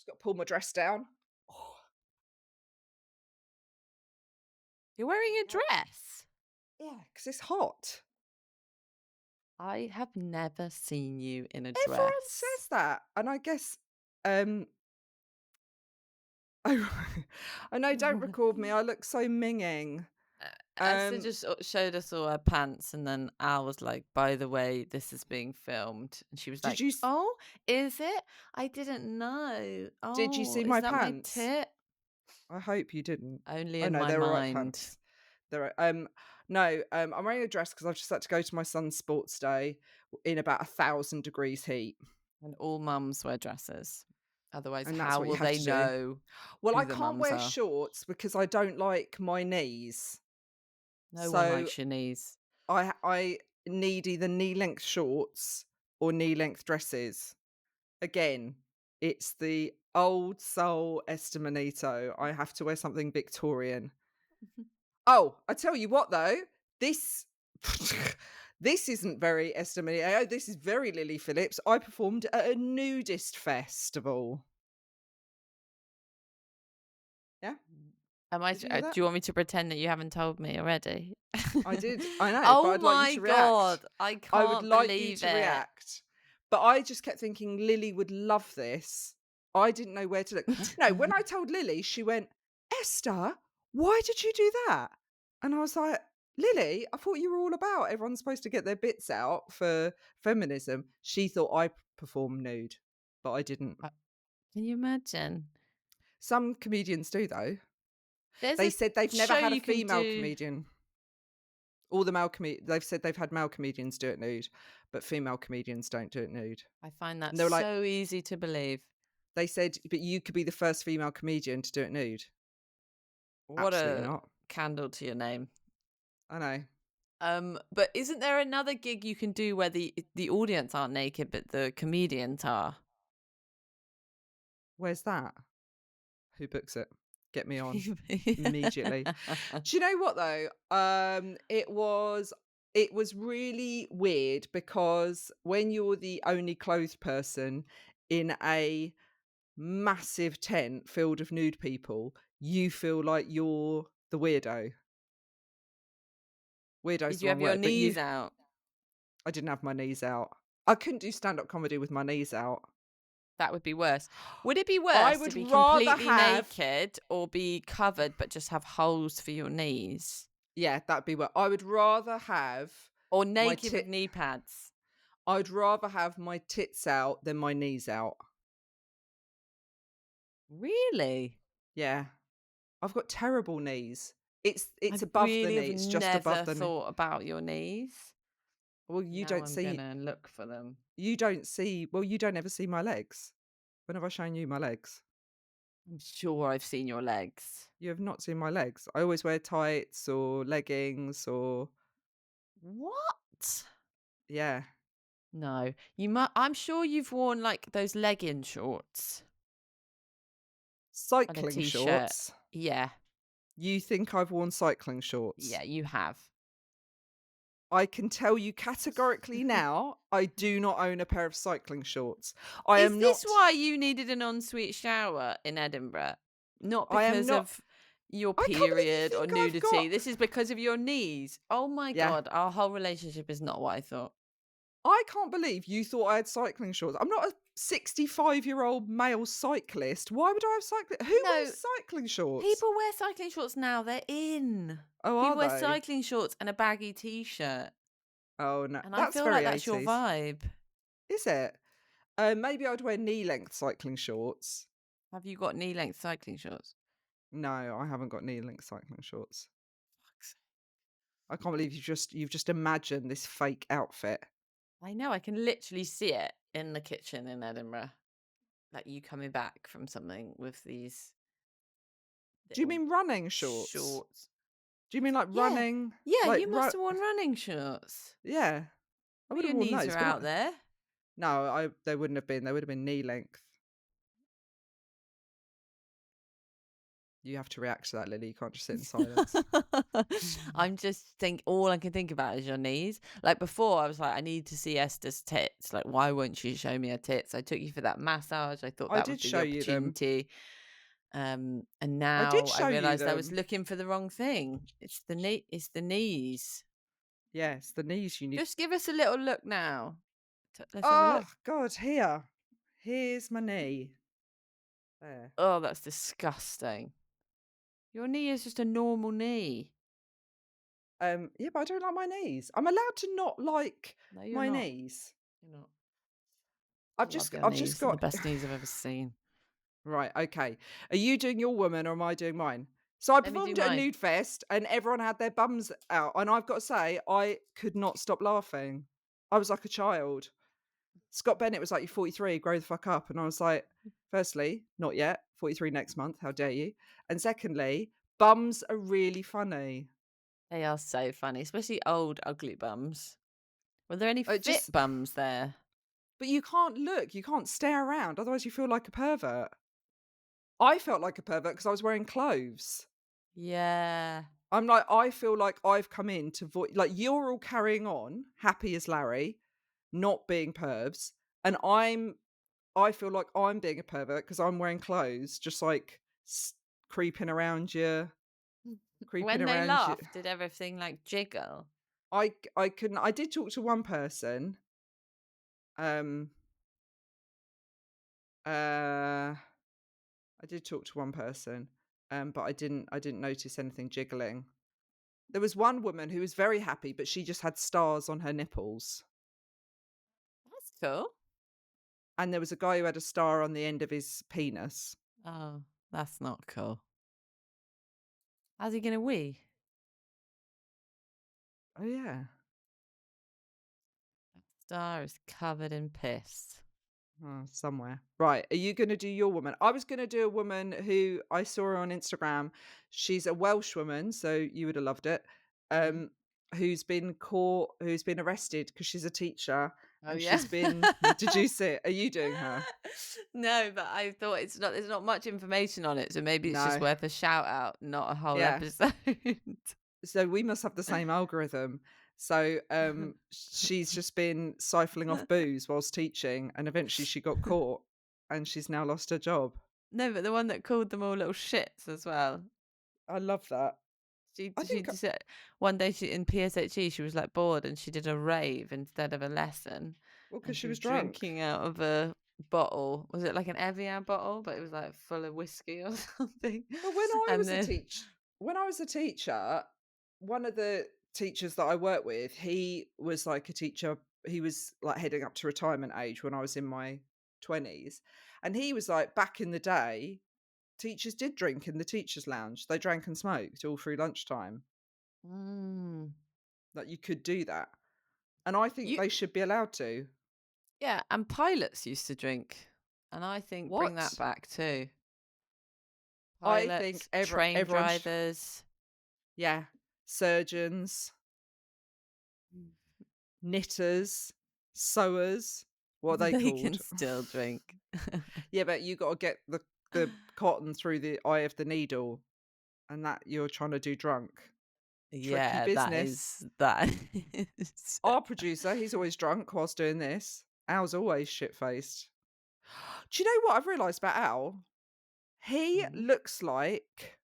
Just got to pull my dress down. Oh, You're wearing a dress? yeah, because it's hot. I have never seen you in a Everyone dress. says that. And I guess, um, I know, don't record me. I look so minging. Esther Um, just showed us all her pants, and then Al was like, "By the way, this is being filmed," and she was did like, you "Oh, is it? I didn't know. did you Oh, see is my that my pants? tit?" I hope you didn't. Only Oh in no, my they're all right mind. pants. They're no, I'm wearing a dress because I've just had to go to my son's sports day in about 1,000 degrees heat, And all mums wear dresses. Otherwise, and that's how what you will have they to do. know Well, I who the can't mums wear are? shorts because I don't like my knees. No one So likes your knees. I need either knee-length shorts or knee-length dresses. Again, it's the old soul Estemanito. I have to wear something Victorian. Oh, I tell you what though, this this isn't very Estemanito. This is very Lily Phillips. I performed at a nudist festival. Yeah, Am I? did you hear Do that? you want me to pretend that you haven't told me already? I did. I know, but Oh I'd like you my to react. god! I I would can't like you believe to it. react. But I just kept thinking Lily would love this. I didn't know where to look. No, when I told Lily, she went, Esther, why did you do that? And I was like, Lily, I thought you were all about everyone's supposed to get their bits out for feminism. She thought I performed nude, but I didn't. Can you imagine? Some comedians do, though. There's They a said they've never show had a you can female do. comedian. All the they've said they've had male comedians do it nude, but female comedians don't do it nude. I find that And they were like, so easy to believe. they said, but you could be the first female comedian to do it nude. What Absolutely a not. candle to your name. I know. But isn't there another gig you can do where the audience aren't naked, but the comedians are? Where's that? Who books it? Get me on immediately. Do you know what though? It was really weird because when you're the only clothed person in a massive tent filled of nude people, you feel like you're the weirdo. Weirdo's Did the you wrong have your word, but knees out? I didn't have my knees out. I couldn't do stand-up comedy with my knees out. That would be worse. Would it be I worse to would be rather completely have naked or be covered but just have holes for your knees? yeah, that'd be what I would rather have Or my naked with tit knee pads? I'd rather have my tits out than my knees out. Really? Yeah. I've got terrible knees. It's I above the really knee. have It's just above never the knee. thought about your knees. Well, Now I'm gonna look for them. you don't ever see my legs. When have I shown you my legs? I'm sure I've seen your legs. You have not seen my legs. I always wear tights or leggings or What? yeah, No, I'm sure you've worn like those legging shorts and a cycling t-shirt. shorts. Yeah, You think I've worn cycling shorts? yeah, you have. I can tell you categorically now, I do not own a pair of cycling shorts. I Is am this not why you needed an ensuite shower in Edinburgh? Not I am because not of your I can't believe you period or think I've nudity. got This is because of your knees. Oh my yeah. God, our whole relationship is not what I thought. I can't believe you thought I had cycling shorts. I'm not a 65-year-old male cyclist. Why would I have cycling? Who No, wears cycling shorts? people wear cycling shorts now. They're in. Oh, are People wear they? cycling shorts and a baggy t-shirt. Oh no, And I that's feel very like that's your 80s. vibe. Is it? Maybe I'd wear knee-length cycling shorts. Have you got knee-length cycling shorts? No, I haven't got knee-length cycling shorts. I can't believe you've just imagined this fake outfit. I know, I can literally see it in the kitchen in Edinburgh. Like you coming back from something with these Do you little mean running shorts? shorts. Do you mean like Yeah. running? Yeah, Like you must have worn running shorts. yeah, I Well, would have your worn knees those, are but out not. there. No, they wouldn't have been. They would have been knee length. You have to react to that, Lily. You can't just sit in silence. I'm just all I can think about is your knees. Like before, I was like, I need to see Esther's tits. Like, why won't she show me her tits? I took you for that massage. I thought I that would did be show the you them. opportunity. And I did now I show you realized I was them. looking for the wrong thing. It's the knee. It's the knees. Yes, the knees you need. Just give us a little look now. Let's have a Oh, look. God, here. Here's my knee. There. Oh, that's disgusting. Your knee is just a normal knee. Yeah, but I don't like my knees. I'm allowed to not like No, you're my not. knees. You're not. I I've love just your I've just knees. They're the got best knees I've ever seen. right, okay. Are you doing your woman or am I doing mine? So I Let me do performed at a mine. nude fest and everyone had their bums out, and I've got to say, I could not stop laughing. I was like a child. Scott Bennett was like, "You're 43, grow the fuck up." And I was like, firstly, not yet. 43 next month. How dare you? And secondly, bums are really funny. They are so funny, especially old, ugly bums. Were there any fit Just, bums there? but you can't look, you can't stare around, otherwise you feel like a pervert. I felt like a pervert because I was wearing clothes. Yeah. I'm like, I feel like I've come in to like you're all carrying on, happy as Larry, not being pervs, and I feel like I'm being a pervert because I'm wearing clothes, just like creeping around you, creeping When they around you. laughed, did everything like jiggle? I couldn't. I did talk to one person. Um. Uh. I did talk to one person. But I didn't notice anything jiggling. There was one woman who was very happy, but she just had stars on her nipples. That's cool. And there was a guy who had a star on the end of his penis. Oh, that's not cool. How's he gonna wee? Oh, yeah. Star is covered in piss. Oh, somewhere. Right. Are you going to do your woman? I was going to do a woman who I saw her on Instagram. She's a Welsh woman, so you would have loved it. Mhm. Um, who's been caught, who's been arrested because she's a teacher Oh and yeah. she's been. Did you see it? Are you doing her? No, but I thought there's not much information on it, so maybe it's just No. worth a shout out, not a whole Yeah. episode. So we must have the same algorithm. So she's just been siphoning off booze whilst teaching, and eventually she got caught, and she's now lost her job. No, but the one that called them all little shits as well. I love that. I She think just one day she in PSHE she was like bored and she did a rave instead of a lesson, well, because and she she was was drunk. drinking out of a bottle. Was it like an Evian bottle, but it was like full of whiskey or something? Well, when I And was a then teach when I was a teacher, one of the teachers that I worked with, he was like a teacher. He was like heading up to retirement age when I was in my 20s. And he was like, back in the day, teachers did drink in the teachers' lounge. They drank and smoked all through lunchtime. mm, Like you could do that. And I think you they should be allowed to. yeah, and pilots used to drink, and I think bring that What? back too. I think Pilots, train everyone, drivers. yeah, surgeons, Mm. knitters, sewers, what are they They can called? still drink. Yeah, but you got to get the cotton through the eye of the needle, and that you're trying to do drunk. Tricky Yeah, business. that is. Our producer, he's always drunk whilst doing this. Al's always shit faced. Do you know what I've realised about Al? He Mm, looks like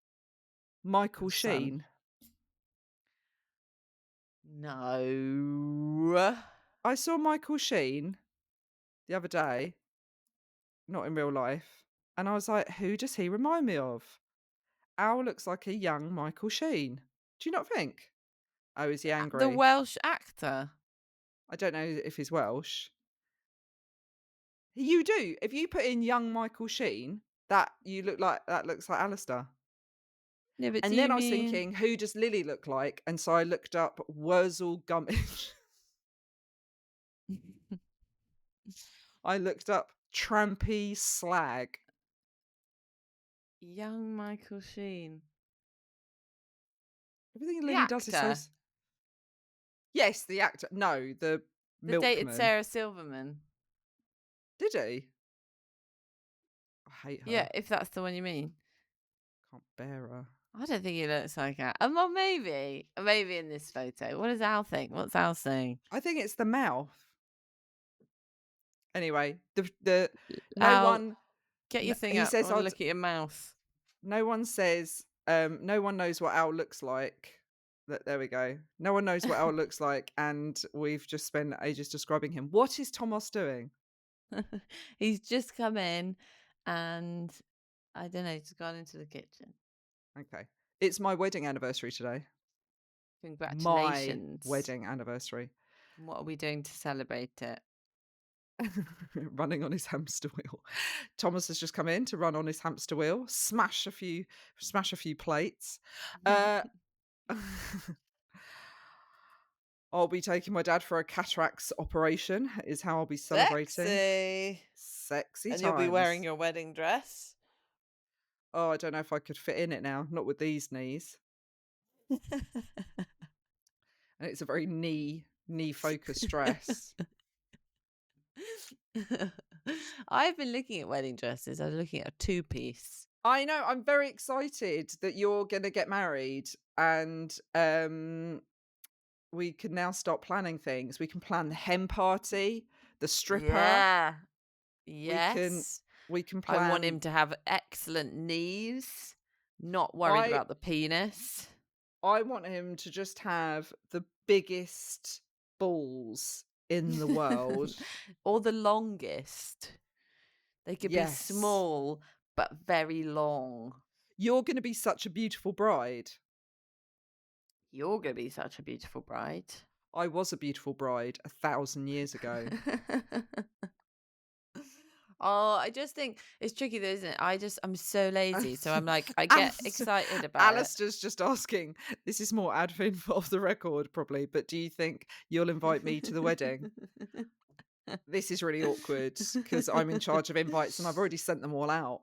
your Michael son. Sheen. No. I saw Michael Sheen the other day, not in real life, and I was like, who does he remind me of? Al looks like a young Michael Sheen. Do you not think? Oh, is he The angry? Welsh actor. I don't know if he's Welsh. You do. If you put in young Michael Sheen, that looks like Alistair. Yeah, but do And you then I was mean thinking, who does Lily look like? And so I looked up Wurzel Gummidge. I looked up Trampy Slag. young Michael Sheen? Everything The Lily does is so. actor Yes, the actor. No, the that dated milkman. Sarah Silverman. Did he? I hate Yeah, her. if that's the one you mean. Oh, bearer. I don't think he looks like Al. Well, maybe in this photo. What does Al think? What's Al saying? I think it's the mouth. Anyway, the no Al, one get your thing he up. I says want to look at your mouth. no one says no one knows what Al looks like. There we go. No one knows what Al looks like, and we've just spent ages describing him. What is Thomas doing? He's just come in, and I don't know. He's gone into the kitchen. Okay. It's my wedding anniversary today. My Congratulations. wedding anniversary. What are we doing to celebrate it? Running on his hamster wheel. Thomas has just come in to run on his hamster wheel, smash a few plates. I'll be taking my dad for a cataracts operation, is how I'll be celebrating. Sexy. Sexy And you'll be wearing times. your wedding dress. Oh, I don't know if I could fit in it now, not with these knees. And it's a very knee focused dress. I've been looking at wedding dresses. I was looking at a two-piece. I know, I'm very excited that you're gonna get married, and we can now start planning things. We can plan the hen party, the stripper. Yeah. We can Yes. we can I want plan. him to have excellent knees, not worried I about the penis. I want him to just have the biggest balls in the world. Or the longest. They could be Yes. small but very long. You're gonna be such a beautiful bride. You're going to be such a beautiful bride. I was a beautiful bride 1,000 years ago. Oh, I just think it's tricky though, isn't it? I'm so lazy. So I'm like, I get Alistair- excited about Alistair's just asking, this is more admin off the record probably, but do you think you'll invite me to the wedding? This is really awkward because I'm in charge of invites and I've already sent them all out.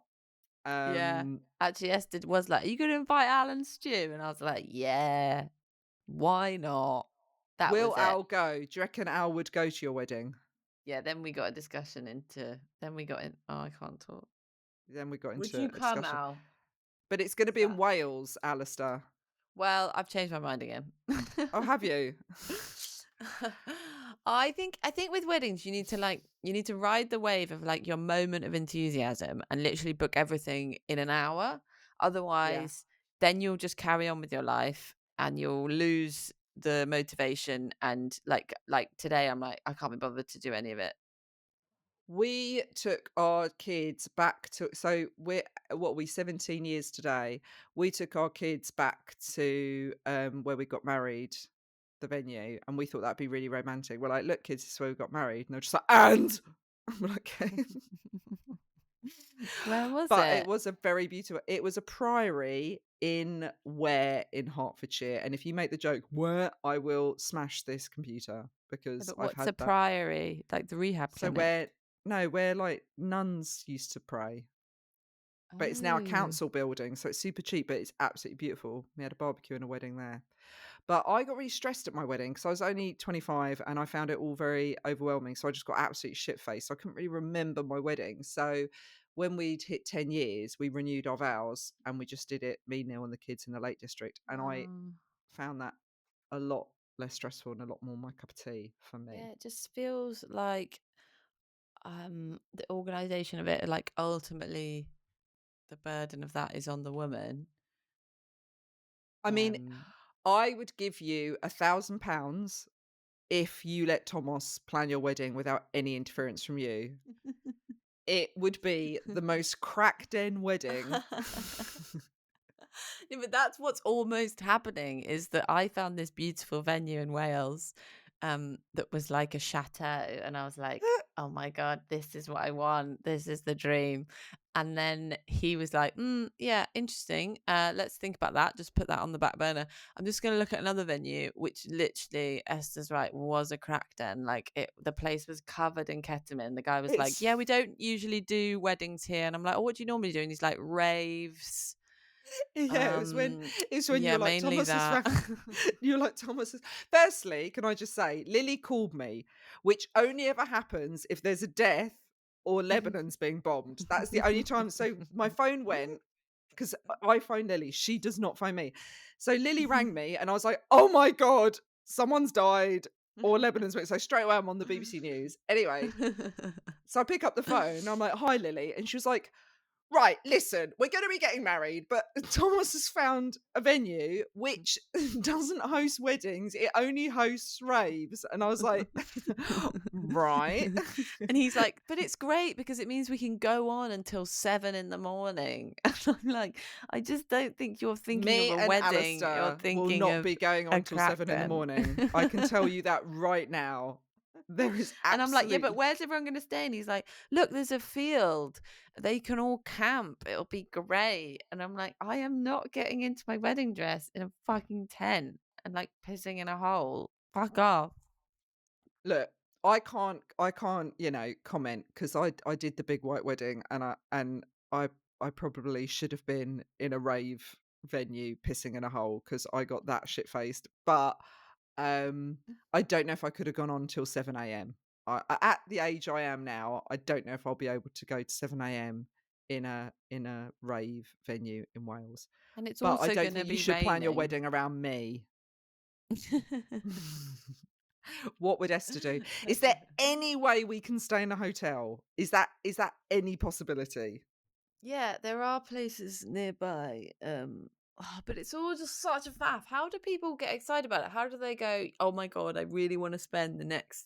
Yeah. Actually, Esther was like, are you going to invite Al and Stu? And I was like, yeah, why not? That Will was it. Al go? Do you reckon Al would go to your wedding? Yeah, then we got a discussion into, oh, I can't talk. Then we got into Would you a come, discussion. Al? But it's going to be in Wales, Alistair. Well, I've changed my mind again. Oh, have you? I think with weddings you need to ride the wave of like your moment of enthusiasm and literally book everything in an hour. Otherwise, then you'll just carry on with your life and you'll lose the motivation. And like today, I'm like, I can't be bothered to do any of it. We took our kids back to, so we're, 17 years today. We took our kids back to where we got married, the venue, and we thought that'd be really romantic. We're like, look, kids, this is where we got married. And they're just like, and I'm like, okay. Where was But it? it was a very beautiful, it was a priory in Ware in Hertfordshire. And if you make the joke, where, I will smash this computer because But I've what's had a that. priory? Like the rehab So clinic? where like nuns used to pray. But it's now a Oh. council building, so it's super cheap, but it's absolutely beautiful. We had a barbecue and a wedding there. But I got really stressed at my wedding because I was only 25 and I found it all very overwhelming. So I just got absolutely shit-faced. So I couldn't really remember my wedding. So when we'd hit 10 years, we renewed our vows and we just did it, me, Neil, and the kids in the Lake District. And I found that a lot less stressful and a lot more my cup of tea for me. Yeah, it just feels like the organization of it, like ultimately the burden of that is on the woman. I mean, I would give you £1,000 if you let Thomas plan your wedding without any interference from you. It would be the most crack den wedding. Yeah, but that's what's almost happening is that I found this beautiful venue in Wales that was like a chateau, and I was like, oh my God, this is what I want. This is the dream. And then he was like, yeah, interesting. Let's think about that. Just put that on the back burner. I'm just going to look at another venue, which literally, Esther's right, was a crack den. Like the place was covered in ketamine. The guy was like, yeah, we don't usually do weddings here. And I'm like, oh, what do you normally do? And he's like, raves. Yeah, it's when yeah, you're like mainly that. you're like Thomas's. Firstly, can I just say, Lily called me, which only ever happens if there's a death or Lebanon's being bombed. That's the only time. So my phone went, because I phone Lily. She does not phone me. So Lily rang me and I was like, oh my God, someone's died or Lebanon's went. So straight away I'm on the BBC News. Anyway, so I pick up the phone and I'm like, hi, Lily. And she was like, right, listen, we're going to be getting married, but Thomas has found a venue which doesn't host weddings. It only hosts raves. And I was like, right. And he's like, but it's great because it means we can go on until 7 in the morning. And I'm like, I just don't think you're thinking Me of a and wedding. You're Alistair will thinking not of be going a on till 7 in the crackdown. morning. I can tell you that right now. There is And I'm like, yeah, but absolutely where's everyone going to stay? And he's like, look, there's a field. They can all camp. It'll be great. And I'm like, I am not getting into my wedding dress in a fucking tent and like pissing in a hole. Fuck off. look, I can't, comment because I did the big white wedding and I probably should have been in a rave venue pissing in a hole because I got that shit faced. But I don't know if I could have gone on till 7 a.m. At the age I am now, I don't know if I'll be able to go to 7 a.m. in a rave venue in Wales. And it's But I also don't going to think you be should plan your raining. wedding around me. What would Esther do? Is there any way we can stay in a hotel? Is that any possibility? Yeah, there are places nearby. But it's all just such a faff. How do people get excited about it? How do they go, oh my God, I really want to spend the next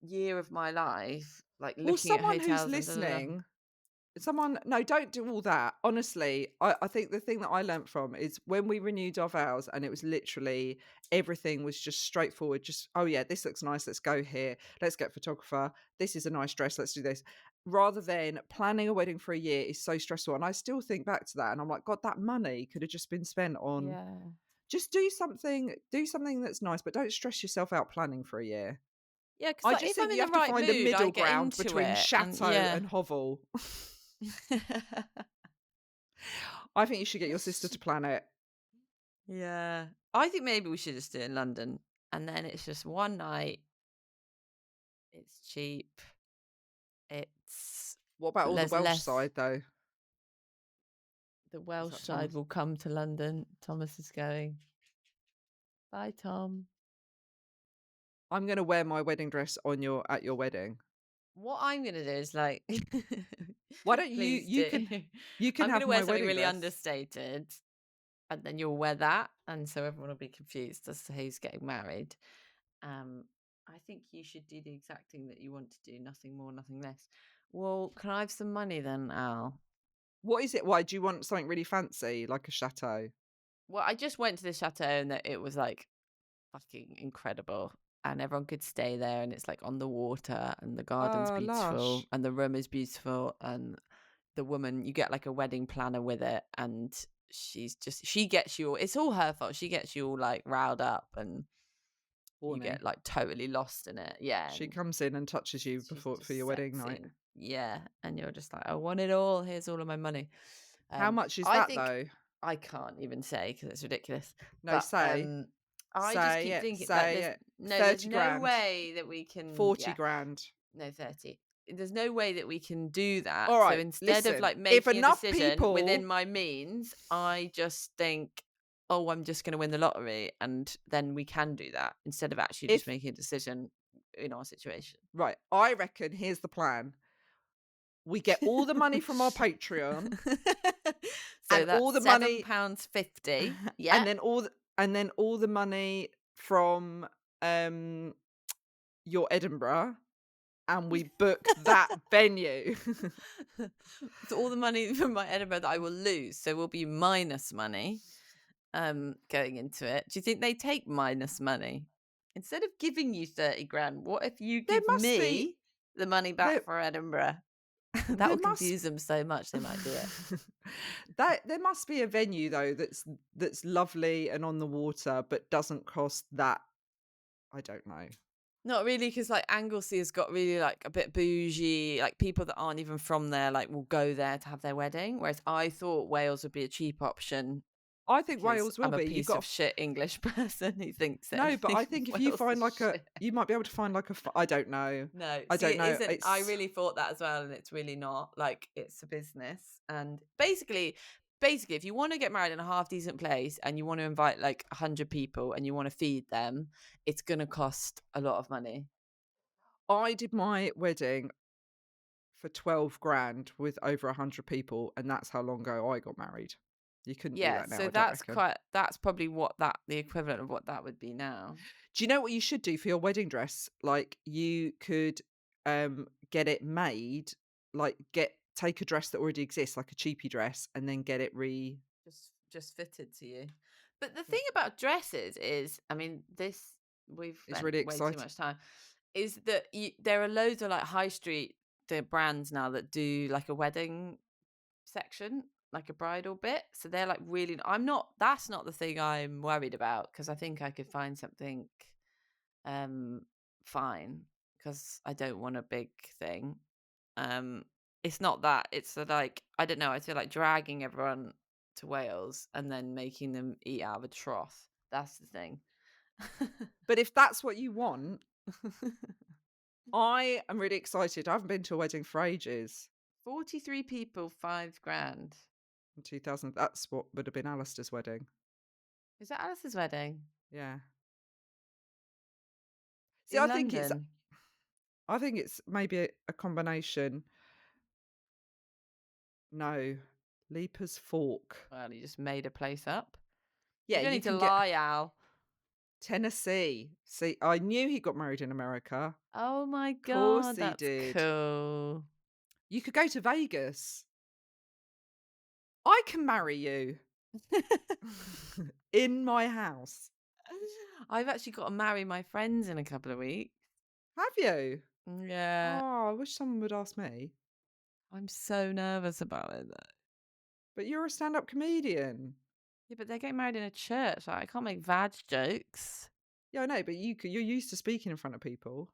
year of my life like Well, looking at someone who's hotels and da, da, da. listening, someone no, don't do all that. Honestly, I think the thing that I learnt from is when we renewed our vows and it was literally everything was just straightforward, just, oh yeah, this looks nice, let's go here, let's get a photographer, this is a nice dress, let's do this. Rather than planning a wedding for a year is so stressful. And I still think back to that and I'm like, God, that money could have just been spent on Yeah. just do something that's nice, but don't stress yourself out planning for a year. Yeah, because I like just if I'm think in you the have to right find a mood, I middle get ground into between it. And chateau yeah. and hovel. I think you should get your sister to plan it. Yeah. I think maybe we should just do it in London. And then it's just one night. It's cheap. It's What about all the there's Welsh less. side though? The Is Welsh that side Thomas? will come to London. Thomas is going. Bye, Tom. I'm gonna wear my wedding dress at your wedding. What I'm gonna do is like, Why don't please you do. can I'm have gonna wear my something wedding really dress. understated, and then you'll wear that, and so everyone will be confused as to who's getting married. I think you should do the exact thing that you want to do, nothing more, nothing less. Well, can I have some money then, Al? What is it? Why do you want something really fancy, like a chateau? Well, I just went to the chateau and it was like fucking incredible. And everyone could stay there and it's like on the water and the garden's Oh, beautiful lush. and the room is beautiful and the woman, you get like a wedding planner with it and she gets you all, it's all her fault. She gets you all like riled up and you Horny. get like totally lost in it. Yeah. She And comes in and touches you she's before for just your wedding sexy. night. And yeah. And you're just like, I want it all. Here's all of my money. How much is I that think though? I can't even say because it's ridiculous. No, But I just say keep it, thinking like say there's it. there's 30 no grand, way that we can 40 grand. no 30. There's no way that we can do that. All So right, instead of listen, like if making a enough decision within people my means, I just think, oh, I'm just going to win the lottery, and then we can do that instead of actually just if making a decision in our situation. right, I reckon here's the plan. We get all the money from our Patreon So and all that's the money £7.50. Yeah. and then all the money from your Edinburgh and we book that venue. So all the money from my Edinburgh that I will lose, so we'll be minus money going into it. Do you think they take minus money? Instead of giving you 30 grand, what if you There give must be me the money there back for Edinburgh? That there will must confuse them so much they might do it. that there must be a venue though that's lovely and on the water but doesn't cost that. I don't know. Not really, because like Anglesey has got really like a bit bougie, like people that aren't even from there like will go there to have their wedding. Whereas I thought Wales would be a cheap option I think because Wales will I'm a be. You piece got of shit English person who thinks that no, but I everything in think if you Wales find is like a, shit. you might be able to find like a. I don't know. No, I see, don't it know. isn't. I It's really thought that as well, and it's really not. Like, it's a business, and basically, if you want to get married in a half decent place and you want to invite like 100 people and you want to feed them, it's gonna cost a lot of money. I did my wedding for 12 grand with over 100 people, and that's how long ago I got married. You couldn't do Yeah, that now, so I don't reckon. that's probably the equivalent of what that would be now. Do you know what you should do for your wedding dress? Like, you could, get it made, like, take a dress that already exists, like a cheapy dress, and then get it Just fitted to you. But the yeah, thing about dresses is, I mean, this we've it's spent really way too exciting. much time, is that there are loads of like high street the brands now that do like a wedding section, like a bridal bit. So they're like really, that's not the thing I'm worried about because I think I could find something um fine because I don't want a big thing. Um it's not that, it's the, like, I don't know, I feel like dragging everyone to Wales and then making them eat out of a trough. That's the thing. But if that's what you want, I am really excited. I haven't been to a wedding for ages. 43 people, 5 grand. In 2000, that's what would have been Alistair's wedding. Is that Alice's wedding? Yeah. See, In London? I think it's maybe a combination. No, Leaper's Fork. Well, you just made a place up. Yeah, You don't you need to can get lie, Al. Tennessee. See, I knew he got married in America. Oh my Course God, he that's did. cool. You could go to Vegas. I can marry you in my house. I've actually got to marry my friends in a couple of weeks. Have you? Yeah, Oh, I wish someone would ask me. I'm so nervous about it though. But you're a stand-up comedian. Yeah, but they're getting married in a church. Like, I can't make vag jokes. Yeah, I know, but you're used to speaking in front of people.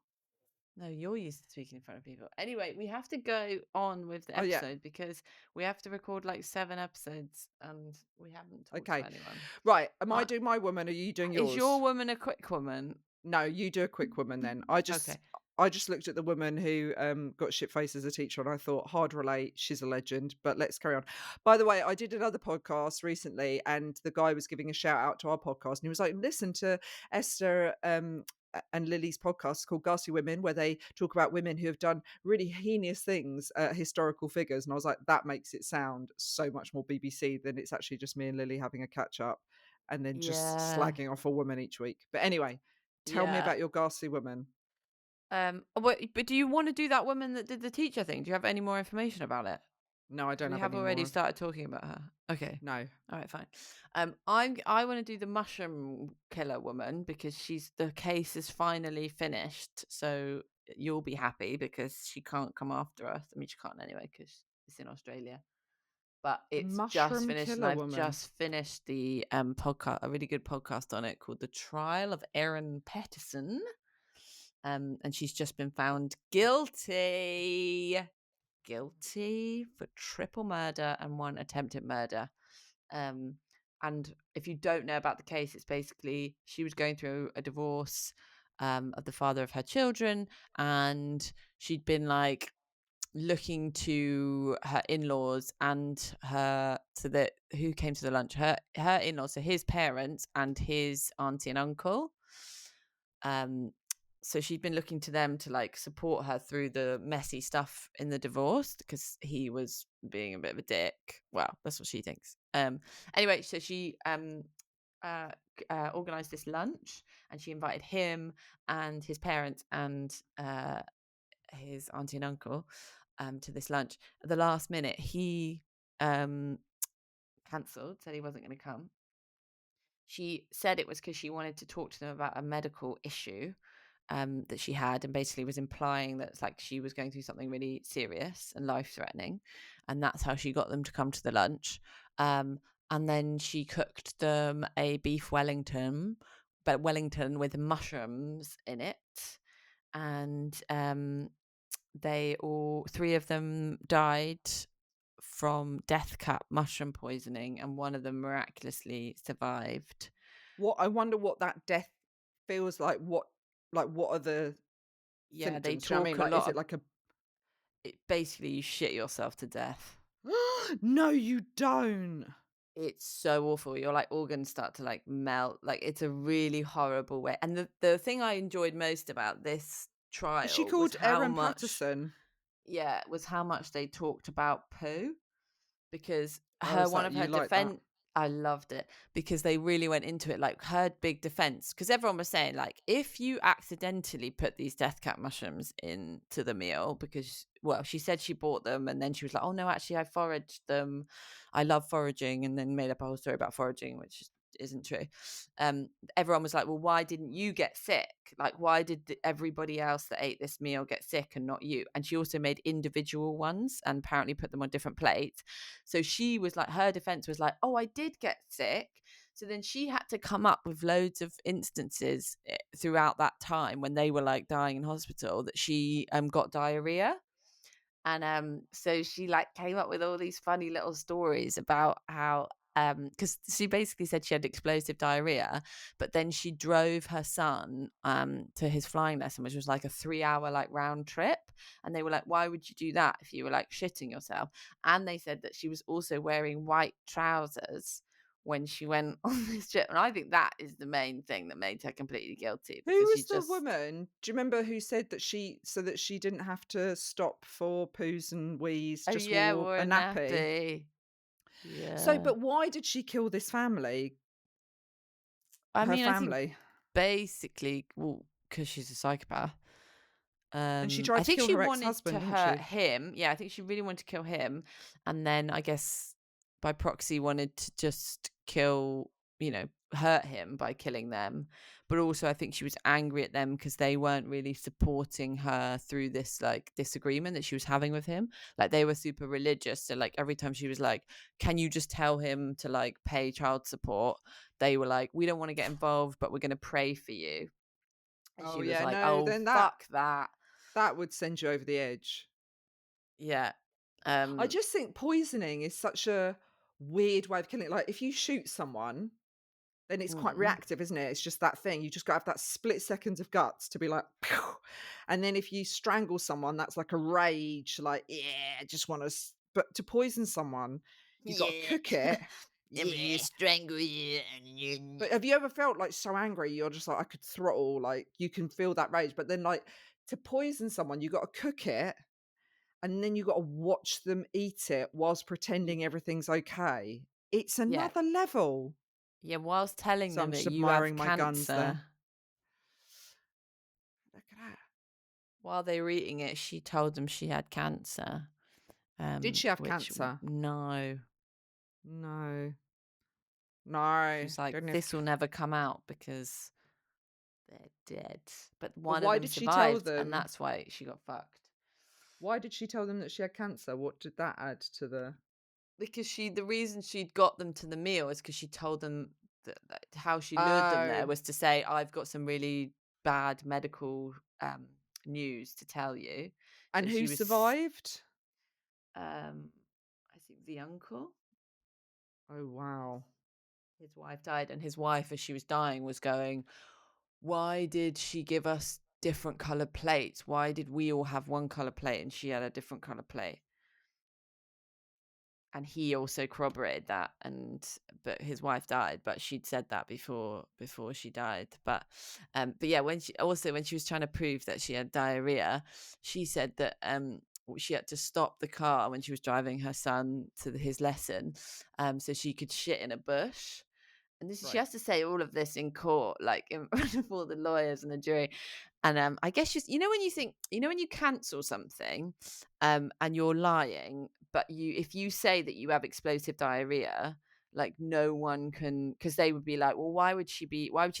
No, you're used to speaking in front of people. Anyway, we have to go on with the Oh yeah. episode because we have to record like 7 episodes and we haven't talked to Okay. anyone. Right. Am I Uh, doing my woman? Or are you doing is yours? your woman a quick woman? No, you do a quick woman then. Okay. I just looked at the woman who got shit faced as a teacher and I thought, hard relate, she's a legend, but let's carry on. By the way, I did another podcast recently and the guy was giving a shout out to our podcast and he was like, listen to Esther and Lily's podcast called Ghastly Women, where they talk about women who have done really heinous things, historical figures. And I was like, that makes it sound so much more BBC than it's actually just me and Lily having a catch up and then just Yeah. slagging off a woman each week. But anyway, tell me Yeah. about your ghastly woman. But do you want to do that woman that did the teacher thing? Do you have any more information about it? No, I Because don't we have have any already more. started talking about her. Okay. No. All right, fine. I want to do the mushroom killer woman because the case is finally finished. So you'll be happy because she can't come after us. I mean, she can't anyway because it's in Australia. But The it's just mushroom finished, and killer I've woman. just finished the podcast, a really good podcast on it called "The Trial of Erin Patterson." And she's just been found guilty for triple murder and one attempted murder. Um, and if you don't know about the case, it's basically she was going through a divorce of the father of her children, and she'd been like looking to her in-laws and her so that who came to the lunch, her in-laws, so his parents and his auntie and uncle. So she'd been looking to them to like support her through the messy stuff in the divorce because he was being a bit of a dick. Well, that's what she thinks. Anyway, so she organized this lunch and she invited him and his parents and his auntie and uncle to this lunch. At the last minute, he cancelled, said he wasn't going to come. She said it was because she wanted to talk to them about a medical issue that she had, and basically was implying that it's like she was going through something really serious and life-threatening, and that's how she got them to come to the lunch. And then she cooked them a beef Wellington, but Wellington with mushrooms in it, and three of them died from death cap mushroom poisoning, and one of them miraculously survived. What I wonder what that death feels like, what are the Yeah, they symptoms? Do you know what I talk mean? a Like, is lot it of like a it. Basically, you shit yourself to death. No, you don't. It's so awful. Your, like, organs start to, like, melt. Like, it's a really horrible way. And the thing I enjoyed most about this Is she trial was called how Erin much Patterson? yeah, was how much they talked about poo. Because Oh, her is one that of her you like that? defense, I loved it because they really went into it, like, her big defense, because everyone was saying, like, if you accidentally put these death cap mushrooms into the meal, because, well, she said she bought them and then she was like, "Oh, no, actually, I foraged them. I love foraging," and then made up a whole story about foraging, which isn't true. Um, Everyone was like, "Well, why didn't you get sick? Like, why did everybody else that ate this meal get sick and not you?" And she also made individual ones and apparently put them on different plates. So she was like, her defense was like, "Oh, I did get sick." So then she had to come up with loads of instances throughout that time when they were like dying in hospital that she got diarrhea. And so she, like, came up with all these funny little stories about how, because she basically said she had explosive diarrhea, but then she drove her son to his flying lesson, which was like a 3 hour like round trip. And they were like, "Why would you do that if you were like shitting yourself?" And they said that she was also wearing white trousers when she went on this trip. And I think that is the main thing that made her completely guilty, Who because she was the just, woman? Do you remember who said that she didn't have to stop for poos and wees, oh just yeah, wore wore a a nappy? nappy. So, Yeah. but why did she kill this family? I Her mean, I think family? basically, well, because she's a psychopath. And she I tried to think kill she her wanted to ex-husband, didn't hurt she? him. Yeah, I think she really wanted to kill him, and then I guess by proxy wanted to just kill, hurt him by killing them. But also, I think she was angry at them because they weren't really supporting her through this like disagreement that she was having with him. Like, they were super religious, so like every time she was like, "Can you just tell him to like pay child support?" They were like, "We don't want to get involved, but we're going to pray for you." And Oh she was yeah, like, no, "Oh, then fuck that." that would send you over the edge. Yeah. I Um, just think poisoning is such a weird way of killing. Like, if you shoot someone, then it's quite mm, reactive, isn't it? It's just that thing. You just got to have that split seconds of guts to be like, "Pew." And then if you strangle someone, that's like a rage, like, yeah, I just want to. But to poison someone, you got to yeah. cook it. I'm gonna Yeah. strangle you and you. But have you ever felt like so angry, you're just like, I could throttle, like you can feel that rage. But then, like, to poison someone, you got to cook it and then you got to watch them eat it whilst pretending everything's okay. It's Yeah. another level. Yeah, whilst telling So them I'm that just you have admiring my guns there. cancer, Look at that. while they were eating it, she told them she had cancer. Did she have Which cancer? no. No. She No. was like, Didn't have "This will never come out because they're dead." But But one of why them did she tell survived, and them? that's why she got fucked. Why did she tell them that she had cancer? What did that add to the Because the reason she'd got them to the meal is because she told them that how she lured them there Oh, was to say, "I've got some really bad medical news to tell you." and So who she was, survived? um, I think the uncle, Oh, wow. his wife died, and his wife, as she was dying, was going, "Why did she give us different colored plates? Why did we all have one color plate and she had a different color plate?" And he also corroborated that, but his wife died, but she'd said that before she died. But yeah, when she was trying to prove that she had diarrhea, she said that she had to stop the car when she was driving her son to his lesson, so she could shit in a bush. And she Right. has to say all of this in court, like in front of all the lawyers and the jury. And I guess just, when you think, when you cancel something, and you're lying, but if you say that you have explosive diarrhea, like no one can, because they would be like, well, why would she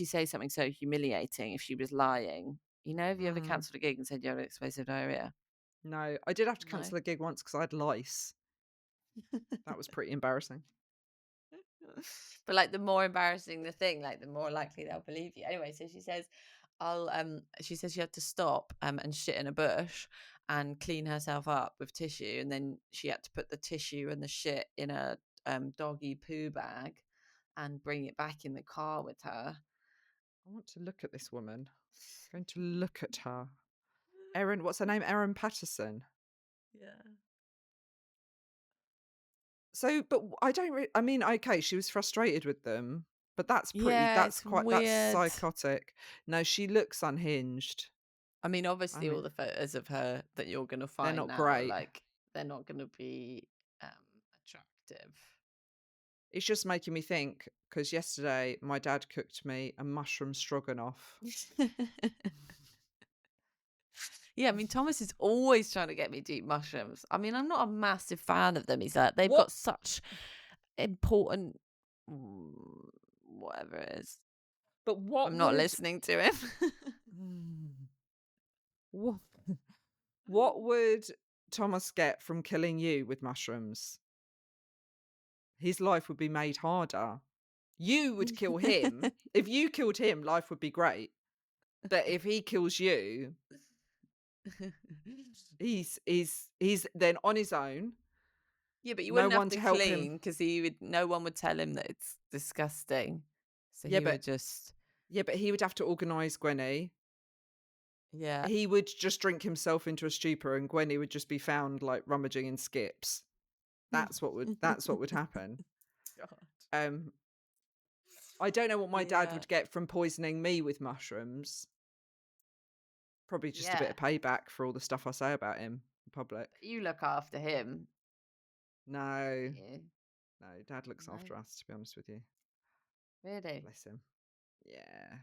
say something so humiliating if she was lying? Have you ever Mm, cancelled a gig and said you have explosive diarrhea? no, I did have to No. cancel a gig once because I had lice. That was pretty embarrassing. But like, the more embarrassing the thing, like the more likely they'll believe you. Anyway, so she says, She says she had to stop and shit in a bush and clean herself up with tissue, and then she had to put the tissue and the shit in a doggy poo bag and bring it back in the car with her. I want to look at this woman. I'm going to look at her. Erin, what's her name? Erin Patterson. Yeah. So, but I don't. I mean, okay, she was frustrated with them, but that's pretty. Yeah, it's That's weird. psychotic. No, she looks unhinged. I mean, I obviously, all mean, the photos of her that you're going to they're find not now are great. like, they're not going to be um, attractive. It's just making me think because yesterday my dad cooked me a mushroom stroganoff. Yeah, I mean, Thomas is always trying to get me to eat mushrooms. I mean, I'm not a massive fan of them. He's like, they've What? got such important, whatever it is. But what I'm not would? listening to him. What? What would Thomas get from killing you with mushrooms? His life would be made harder. You would kill him. If you killed him, life would be great. But if he kills you, he's then on his own. Yeah, but you No wouldn't have one to to help him. clean because no one would tell him that it's disgusting. So Yeah, he but would just, he would have to organise Gwenny. yeah. He would just drink himself into a stupor, and Gwenny would just be found like rummaging in skips. That's what would happen. God. I don't know what my dad Yeah. would get from poisoning me with mushrooms. Probably just a bit Yeah. of payback for all the stuff I say about him in public. You look after him. No, Yeah. no, Dad looks No, after us, to be honest with you. really. Bless him. Yeah.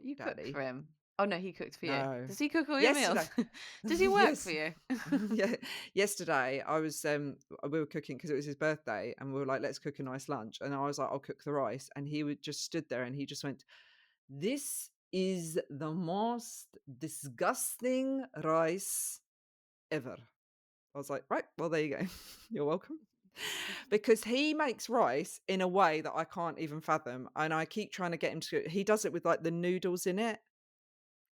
You cooked Daddy. for him. Oh no, he cooked for you. No. Does he cook all your meals? Yesterday. Does he work for Yes. you? Yeah. Yesterday I was we were cooking because it was his birthday, and we were like, let's cook a nice lunch. And I was like, I'll cook the rice. And he would just stood there and he just went, "This is the most disgusting rice ever." I was like, right, well, there you go. You're welcome. Because he makes rice in a way that I can't even fathom. And I keep trying to get him to, he does it with like the noodles in it.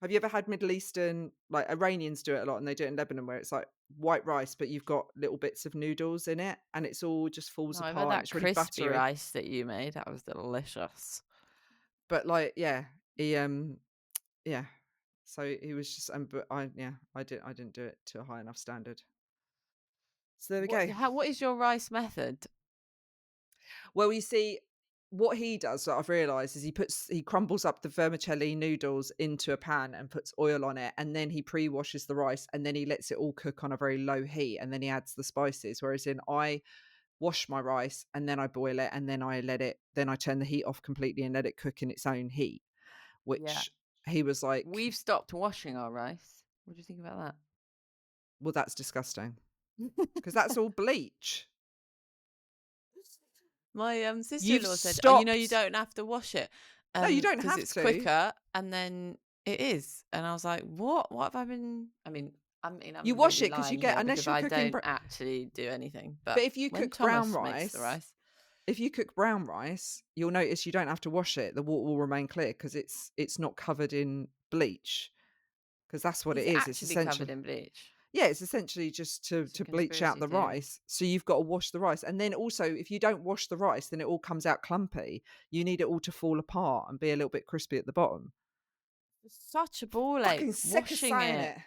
Have you ever had Middle Eastern, like Iranians do it a lot and they do it in Lebanon where it's like white rice, but you've got little bits of noodles in it and it's all just falls No, I've had apart and that it's really crispy buttery. rice that you made. That was delicious. But like, yeah, he, yeah. So he was just, but I didn't do it to a high enough standard. So there we go. What is your rice method? Well, you see, what he does that I've realised is he crumbles up the vermicelli noodles into a pan and puts oil on it, and then he pre-washes the rice, and then he lets it all cook on a very low heat, and then he adds the spices. Whereas I wash my rice and then I boil it, and then I turn the heat off completely and let it cook in its own heat. Yeah. Which he was like, We've stopped washing our rice. What do you think about well, that's disgusting that? because that's all bleach. My You've sister-in-law said, "Oh, you stopped. don't have to wash it, No, you don't because have it's to. quicker." And then it is, and I was like, "What? What have I been?" I'm You wash really it because you lying get, here unless because you're I cooking. don't actually do anything. But But if you when cook brown Thomas makes the rice, rice, if you cook brown rice, you'll notice you don't have to wash it. The water will remain clear because it's not covered in bleach. Because that's what is it it is. It's actually covered essentially, in bleach? yeah, it's essentially just to It's a bleach out conspiracy the theory. rice. So you've got to wash the rice, and then also if you don't wash the rice, then it all comes out clumpy. You need it all to fall apart and be a little bit crispy at the bottom. It's such a ball ache Fucking sick of washing saying it. it.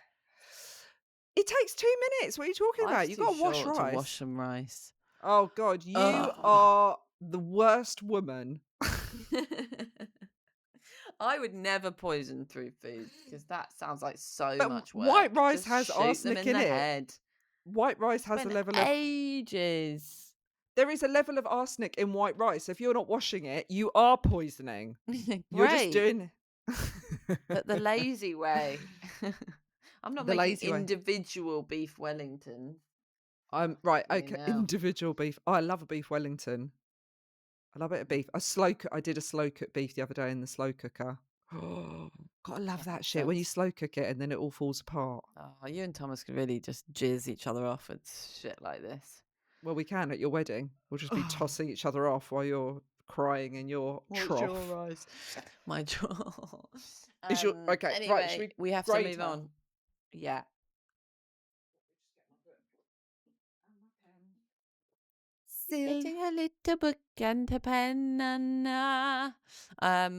It takes 2 minutes. What are you talking Life's about? You too got to wash short to wash rice. some rice. Oh God, you Ugh. are the worst woman. I would never poison through food because that sounds like so But much work. white rice Just has shoot them arsenic in in the it. head. White rice has a Spend level of, ages. there is a level of arsenic in white rice. If you're not washing it, you are poisoning. You're just Great, doing but the lazy way. I'm not the making lazy way. individual beef Wellington. I'm right. You Okay, know. individual beef. Oh, I love a beef Wellington. I love it a beef. I did a slow cook beef the other day in the slow cooker. Oh, gotta love Yeah, that shit when you slow cook it and then it all falls apart. Oh, you and Thomas could really just jizz each other off with shit like this. Well, we can at your wedding. We'll just be tossing each other off while you're crying in your What's trough. your eyes? My jaw. Is your okay? Right, should Anyway, we we have to grade move her? on. Yeah. Still, Getting a little book and a pen and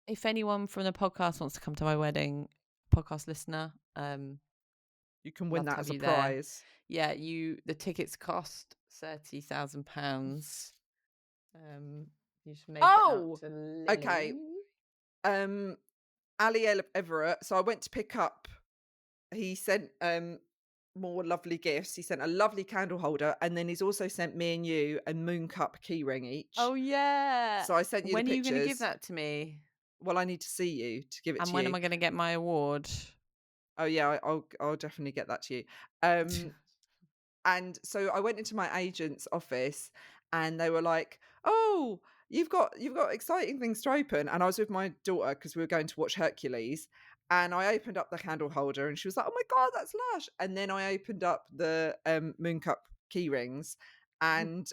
if anyone from the podcast wants to come to my wedding, podcast listener, you can win love to that have as a you there. prize. Yeah, the tickets cost £30,000. You just make it out Oh, to okay. Lily. Ali Everett. So I went to pick up. He sent more lovely gifts. He sent a lovely candle holder, and then he's also sent me and you a moon cup keyring each. Oh yeah. So I sent you the When are you pictures. going to give that to me? Well, I need to see you to give it And to when you. am I going to get my award? Oh yeah, I'll definitely get that to you. And so I went into my agent's office and they were like, "Oh, you've got exciting things to open." And I was with my daughter because we were going to watch Hercules. And I opened up the candle holder and she was like, "Oh my God, that's lush." And then I opened up the moon cup key rings and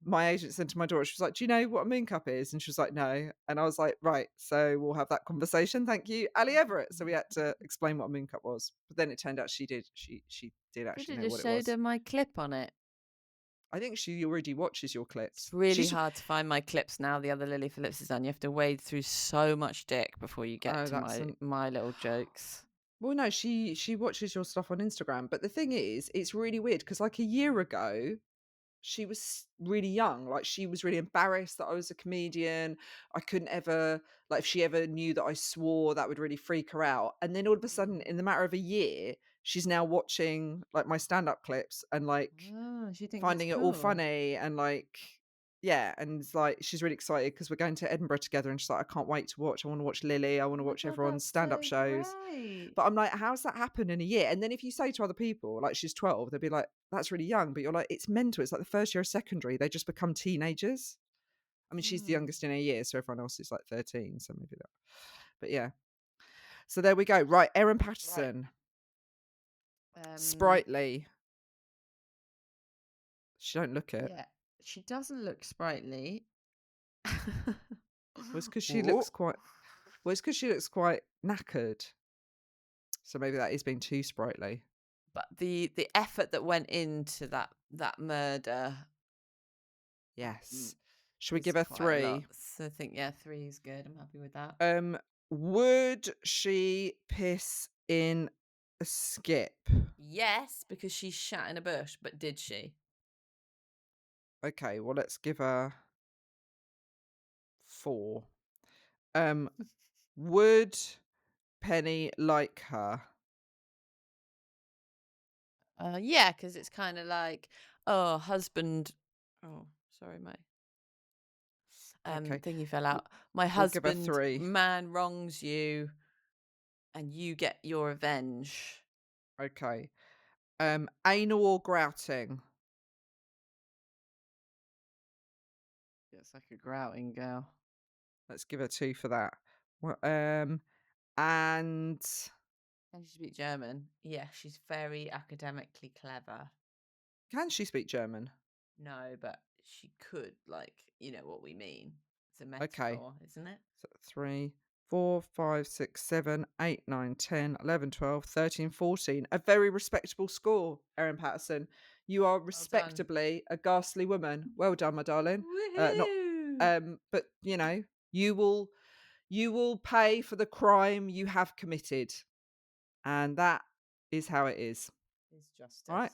my agent said to my daughter, she was like, "Do you know what a moon cup is?" And she was like, "No." And I was like, "Right, so we'll have that conversation. Thank you, Ali Everett." So we had to explain what a moon cup was. But then it turned out she did Could actually have know just what it showed was. her my clip on it. I think she already watches your clips. It's really hard to find my clips now. The other Lily Phillips is done. You have to wade through so much dick before you get to my little jokes. Well, no, she watches your stuff on Instagram. But the thing is, it's really weird because like a year ago, she was really young. Like she was really embarrassed that I was a comedian. I couldn't ever, like if she ever knew that I swore, that would really freak her out. And then all of a sudden, in the matter of a year, she's now watching like my stand-up clips and like She thinks finding it's it all cool. funny and like, yeah. And it's like, she's really excited because we're going to Edinburgh together and she's like, "I can't wait to watch. I want to watch Lily. I want to watch everyone's stand-up shows." Great. But I'm like, how's that happen in a year? And then if you say to other people, like she's 12, they'll be like, "That's really young." But you're like, it's mental. It's like the first year of secondary. They just become teenagers. I mean, she's the youngest in her year, so everyone else is like 13. So maybe that. But yeah. So there we go. Right. Erin Patterson. Sprightly. She don't look it. Yeah, she doesn't look sprightly. Well, it's because she looks quite. Well, it's because she looks quite knackered. So maybe that is being too sprightly. But the effort that went into that murder. Yes. Should we give her 3? So I think 3 is good. I'm happy with that. Would she piss in a skip? Yes, because she shat in a bush. But did she? Okay, well let's give her 4. Would Penny like her? Yeah, because it's kind of like, oh, husband. Oh, sorry, my thingy fell out. My We'll give her husband, 3. man, wrongs you, and you get your revenge. Okay. Anal or grouting? It's like a grouting girl. Let's give her 2 for that. And Can she speak German? Yeah, she's very academically clever. can she speak German? No, but she could, like, you know what we mean. It's a metaphor, isn't it? So 3, 4, 5, 6, 7, 8, 9, 10, 11, 12, 13, 14. A very respectable score, Erin Patterson. You are respectably a ghastly woman. Well done, my darling. But you know, you will pay for the crime you have committed. And that is how it is. It's justice. All right.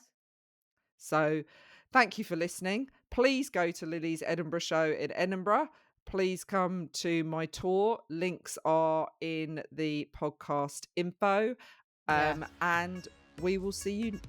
So thank you for listening. Please go to Lily's Edinburgh show in Edinburgh. Please come to my tour. Links are in the podcast info. And we will see you